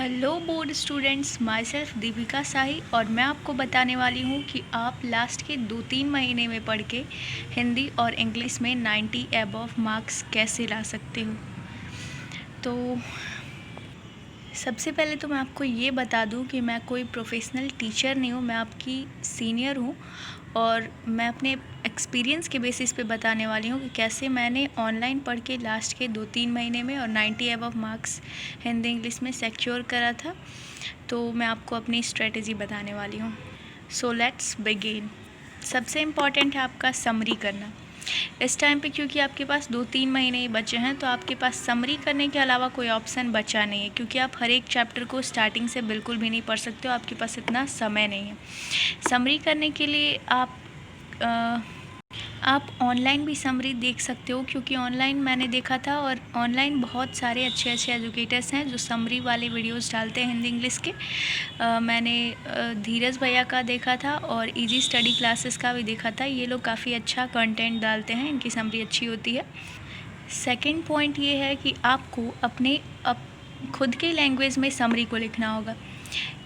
Hello board students, myself Deepika Shahi और मैं आपको बताने वाली हूँ कि आप लास्ट के 2-3 महीने में पढ़ के हिंदी और इंग्लिश में 90 अबव मार्क्स कैसे ला सकते हो। तो सबसे पहले तो मैं आपको ये बता दूँ कि मैं कोई प्रोफेशनल टीचर नहीं हूँ, मैं आपकी सीनियर हूँ और मैं अपने एक्सपीरियंस के बेसिस पे बताने वाली हूँ कि कैसे मैंने ऑनलाइन पढ़ के लास्ट के 2-3 महीने में और 90 अबव मार्क्स हिंदी इंग्लिश में सिक्योर करा था। तो मैं आपको अपनी स्ट्रेटजी बताने वाली हूँ। So let's begin. सबसे इम्पॉर्टेंट है आपका समरी करना इस टाइम पे, क्योंकि आपके पास 2-3 महीने ही बचे हैं तो आपके पास समरी करने के अलावा कोई ऑप्शन बचा नहीं है, क्योंकि आप हर एक चैप्टर को स्टार्टिंग से बिल्कुल भी नहीं पढ़ सकते हो, आपके पास इतना समय नहीं है। समरी करने के लिए आप ऑनलाइन भी समरी देख सकते हो, क्योंकि ऑनलाइन मैंने देखा था और ऑनलाइन बहुत सारे अच्छे अच्छे एजुकेटर्स हैं जो समरी वाले वीडियोस डालते हैं हिंदी इंग्लिश के। मैंने धीरज भैया का देखा था और इजी स्टडी क्लासेस का भी देखा था। ये लोग काफ़ी अच्छा कंटेंट डालते हैं, इनकी समरी अच्छी होती है। सेकंड पॉइंट ये है कि आपको अपने खुद के लैंग्वेज में समरी को लिखना होगा,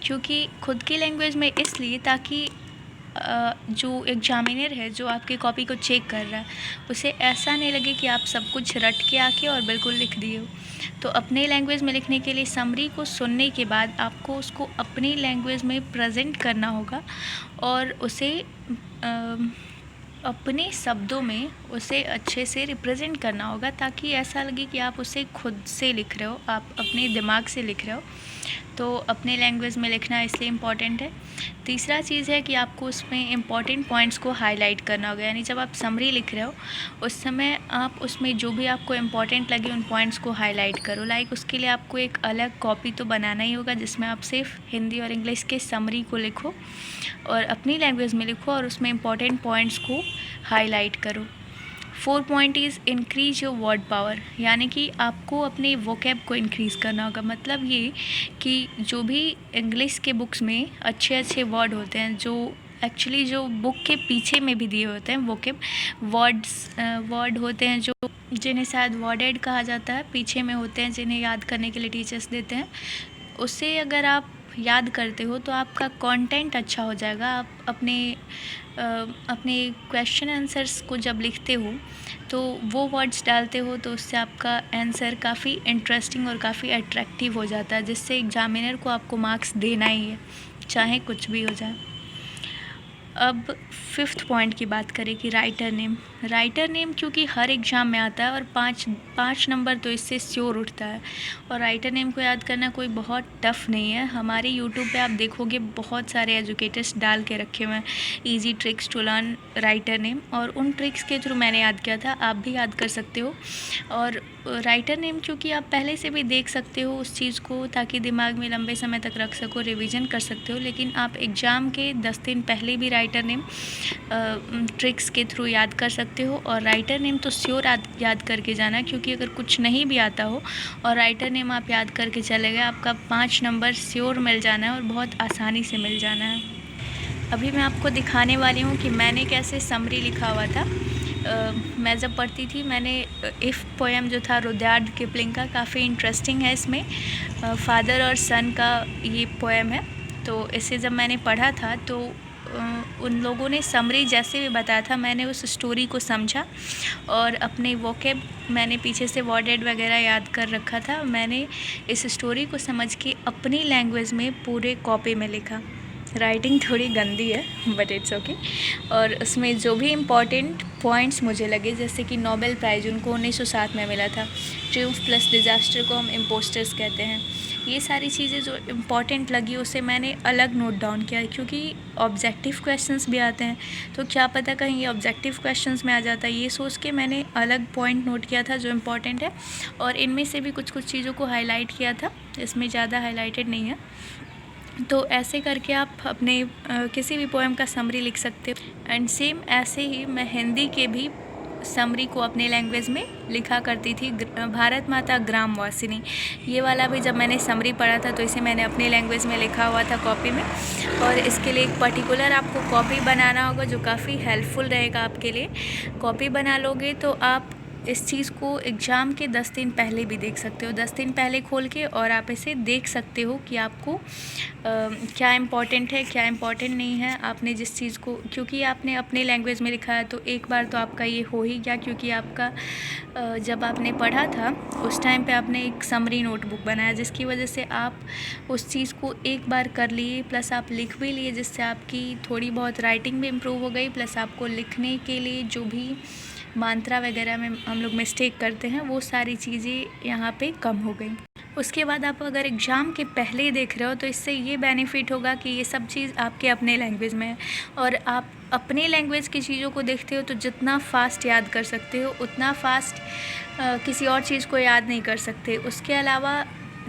क्योंकि खुद की लैंग्वेज में इसलिए ताकि जो एग्जामिनर है जो आपकी कॉपी को चेक कर रहा है उसे ऐसा नहीं लगे कि आप सब कुछ रट के आके और बिल्कुल लिख दिए हो। तो अपने लैंग्वेज में लिखने के लिए समरी को सुनने के बाद आपको उसको अपनी लैंग्वेज में प्रेजेंट करना होगा और उसे अपने शब्दों में उसे अच्छे से रिप्रेजेंट करना होगा, ताकि ऐसा लगे कि आप उसे खुद से लिख रहे हो, आप अपने दिमाग से लिख रहे हो। तो अपने लैंग्वेज में लिखना इसलिए इम्पॉर्टेंट है। तीसरा चीज़ है कि आपको उसमें इम्पॉर्टेंट पॉइंट्स को हाईलाइट करना होगा, यानी जब आप समरी लिख रहे हो उस समय आप उसमें जो भी आपको इम्पॉर्टेंट लगे उन पॉइंट्स को हाईलाइट करो। उसके लिए आपको एक अलग कॉपी तो बनाना ही होगा जिसमें आप सिर्फ हिंदी और इंग्लिश के समरी को लिखो और अपनी लैंग्वेज में लिखो और उसमें इम्पॉर्टेंट पॉइंट्स को हाईलाइट करो। 4 point is increase your word power, यानी कि आपको अपने वोकैब को इंक्रीज़ करना होगा। मतलब ये कि जो भी इंग्लिश के बुक्स में अच्छे अच्छे वर्ड होते हैं, जो एक्चुअली जो बुक के पीछे में भी दिए होते हैं वोकैब वर्ड होते हैं, जो जिन्हें शायद वर्डेड कहा जाता है, पीछे में होते हैं जिन्हें याद करने के लिए टीचर्स देते हैं। उससे अगर आप याद करते हो तो आपका कंटेंट अच्छा हो जाएगा। आप अपने क्वेश्चन आंसर्स को जब लिखते हो तो वो वर्ड्स डालते हो तो उससे आपका आंसर काफ़ी इंटरेस्टिंग और काफ़ी अट्रैक्टिव हो जाता है, जिससे एग्जामिनर को आपको मार्क्स देना ही है, चाहे कुछ भी हो जाए। अब 5th पॉइंट की बात करें कि राइटर नेम क्योंकि हर एग्ज़ाम में आता है और पाँच नंबर तो इससे श्योर उठता है, और राइटर नेम को याद करना कोई बहुत टफ़ नहीं है। हमारे यूट्यूब पे आप देखोगे बहुत सारे एजुकेटर्स डाल के रखे हुए हैं easy tricks to learn writer name, और उन ट्रिक्स के थ्रू मैंने याद किया था, आप भी याद कर सकते हो। और राइटर नेम क्योंकि आप पहले से भी देख सकते हो उस चीज़ को, ताकि दिमाग में लंबे समय तक रख सको, रिवीजन कर सकते हो। लेकिन आप एग्ज़ाम के 10 दिन पहले भी राइटर नेम ट्रिक्स के थ्रू याद कर सकते हो, और राइटर नेम तो श्योर याद करके जाना, क्योंकि अगर कुछ नहीं भी आता हो और राइटर नेम आप याद करके चले गए, आपका 5 नंबर श्योर मिल जाना है और बहुत आसानी से मिल जाना है। अभी मैं आपको दिखाने वाली हूँ कि मैंने कैसे समरी लिखा हुआ था। मैं जब पढ़ती थी मैंने इफ़ पोएम जो था रुडयार्ड किपलिंग का, काफ़ी इंटरेस्टिंग है। इसमें फादर और सन का ये पोएम है। तो इसे जब मैंने पढ़ा था तो उन लोगों ने समरी जैसे भी बताया था, मैंने उस स्टोरी को समझा और अपने वोकैब मैंने पीछे से वर्डेड वगैरह याद कर रखा था। मैंने इस स्टोरी को समझ के अपनी लैंग्वेज में पूरे कॉपी में लिखा। राइटिंग थोड़ी गंदी है बट इट्स ओके। और उसमें जो भी इम्पॉर्टेंट पॉइंट्स मुझे लगे, जैसे कि नोबेल प्राइज़ उनको 1907 में मिला था, ट्रिउम्फ प्लस डिज़ास्टर को हम इम्पोस्टर्स कहते हैं, ये सारी चीज़ें जो इम्पॉर्टेंट लगी उसे मैंने अलग नोट डाउन किया, क्योंकि ऑब्जेक्टिव क्वेश्चंस भी आते हैं तो क्या पता कहीं ये ऑब्जेक्टिव क्वेश्चंस में आ जाता है। ये सोच के मैंने अलग पॉइंट नोट किया था जो इम्पॉर्टेंट है, और इनमें से भी कुछ कुछ चीज़ों को हाईलाइट किया था, इसमें ज़्यादा हाईलाइटेड नहीं है। तो ऐसे करके आप अपने किसी भी पोएम का समरी लिख सकते हो। एंड सेम ऐसे ही मैं हिंदी के भी समरी को अपने लैंग्वेज में लिखा करती थी। भारत माता ग्राम वासिनी, ये वाला भी जब मैंने समरी पढ़ा था तो इसे मैंने अपने लैंग्वेज में लिखा हुआ था कॉपी में। और इसके लिए एक पर्टिकुलर आपको कॉपी बनाना होगा जो काफ़ी हेल्पफुल रहेगा आपके लिए। कॉपी बना लोगे तो आप इस चीज़ को एग्ज़ाम के 10 दिन पहले भी देख सकते हो, 10 दिन पहले खोल के, और आप इसे देख सकते हो कि आपको क्या इम्पोर्टेंट है, क्या इम्पोर्टेंट नहीं है। आपने जिस चीज़ को, क्योंकि आपने अपने लैंग्वेज में लिखा है तो एक बार तो आपका ये हो ही गया, क्योंकि आपका जब आपने पढ़ा था उस टाइम पे आपने एक समरी नोटबुक बनाया, जिसकी वजह से आप उस चीज़ को एक बार कर लिए, प्लस आप लिख भी लिए, जिससे आपकी थोड़ी बहुत राइटिंग भी इम्प्रूव हो गई, प्लस आपको लिखने के लिए जो भी मात्रा वगैरह में हम लोग मिस्टेक करते हैं वो सारी चीज़ें यहाँ पे कम हो गई। उसके बाद आप अगर एग्ज़ाम के पहले देख रहे हो तो इससे ये बेनिफिट होगा कि ये सब चीज़ आपके अपने लैंग्वेज में है, और आप अपने लैंग्वेज की चीज़ों को देखते हो तो जितना फास्ट याद कर सकते हो उतना फास्ट किसी और चीज़ को याद नहीं कर सकते। उसके अलावा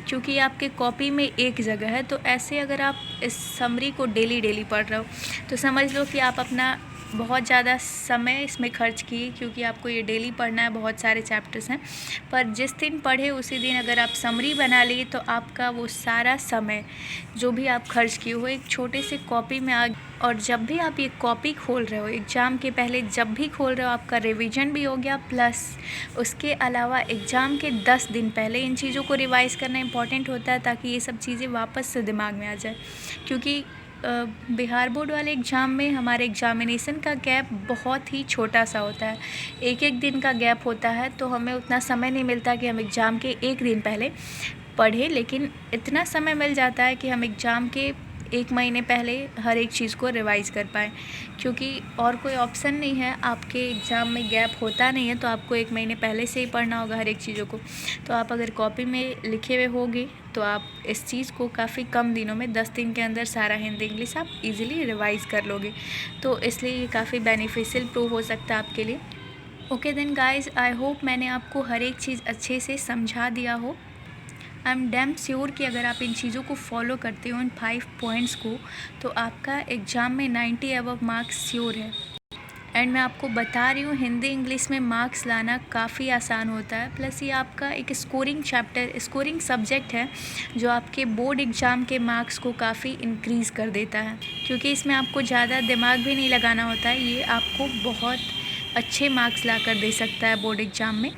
क्योंकि आपके कॉपी में एक जगह है, तो ऐसे अगर आप इस समरी को डेली पढ़ रहे हो तो समझ लो कि आप अपना बहुत ज़्यादा समय इसमें खर्च किए, क्योंकि आपको ये डेली पढ़ना है, बहुत सारे चैप्टर्स हैं। पर जिस दिन पढ़े उसी दिन अगर आप समरी बना लिए तो आपका वो सारा समय जो भी आप खर्च किए हो एक छोटे से कॉपी में आ, और जब भी आप ये कॉपी खोल रहे हो एग्ज़ाम के पहले, जब भी खोल रहे हो आपका रिवीजन भी हो गया, प्लस उसके अलावा एग्ज़ाम के 10 दिन पहले इन चीज़ों को रिवाइज़ करना इंपॉर्टेंट होता है, ताकि ये सब चीज़ें वापस से दिमाग में आ जाए। क्योंकि बिहार बोर्ड वाले एग्ज़ाम में हमारे एग्ज़ामिनेशन का गैप बहुत ही छोटा सा होता है, एक दिन का गैप होता है, तो हमें उतना समय नहीं मिलता कि हम एग्ज़ाम के एक दिन पहले पढ़ें, लेकिन इतना समय मिल जाता है कि हम एग्ज़ाम के 1 महीने पहले हर एक चीज़ को रिवाइज़ कर पाएँ, क्योंकि और कोई ऑप्शन नहीं है। आपके एग्ज़ाम में गैप होता नहीं है, तो आपको 1 महीने पहले से ही पढ़ना होगा हर एक चीज़ों को। तो आप अगर कॉपी में लिखे हुए होगे तो आप इस चीज़ को काफ़ी कम दिनों में 10 दिन के अंदर सारा हिंदी इंग्लिश आप इजीली रिवाइज़ कर लोगे, तो इसलिए ये काफ़ी बेनिफिशियल प्रूव हो सकता है आपके लिए। Okay then guys, I hope मैंने आपको हर एक चीज़ अच्छे से समझा दिया हो। आई एम डैम श्योर कि अगर आप इन चीज़ों को फॉलो करते हो, इन 5 पॉइंट्स को, तो आपका एग्ज़ाम में 90 अबव मार्क्स श्योर है। एंड मैं आपको बता रही हूँ, हिंदी इंग्लिश में मार्क्स लाना काफ़ी आसान होता है, प्लस ये आपका एक स्कोरिंग सब्जेक्ट है जो आपके बोर्ड एग्ज़ाम के मार्क्स को काफ़ी इंक्रीज़ कर देता है, क्योंकि इसमें आपको ज़्यादा दिमाग भी नहीं लगाना होता है। ये आपको बहुत अच्छे मार्क्स ला कर दे सकता है बोर्ड एग्ज़ाम में।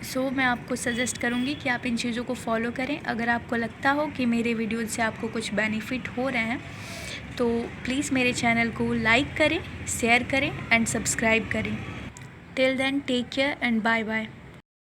सो मैं आपको सजेस्ट करूँगी कि आप इन चीज़ों को फॉलो करें। अगर आपको लगता हो कि मेरे वीडियोज़ से आपको कुछ बेनिफिट हो रहे हैं तो प्लीज़ मेरे चैनल को लाइक करें, शेयर करें एंड सब्सक्राइब करें। Till then take care and bye bye.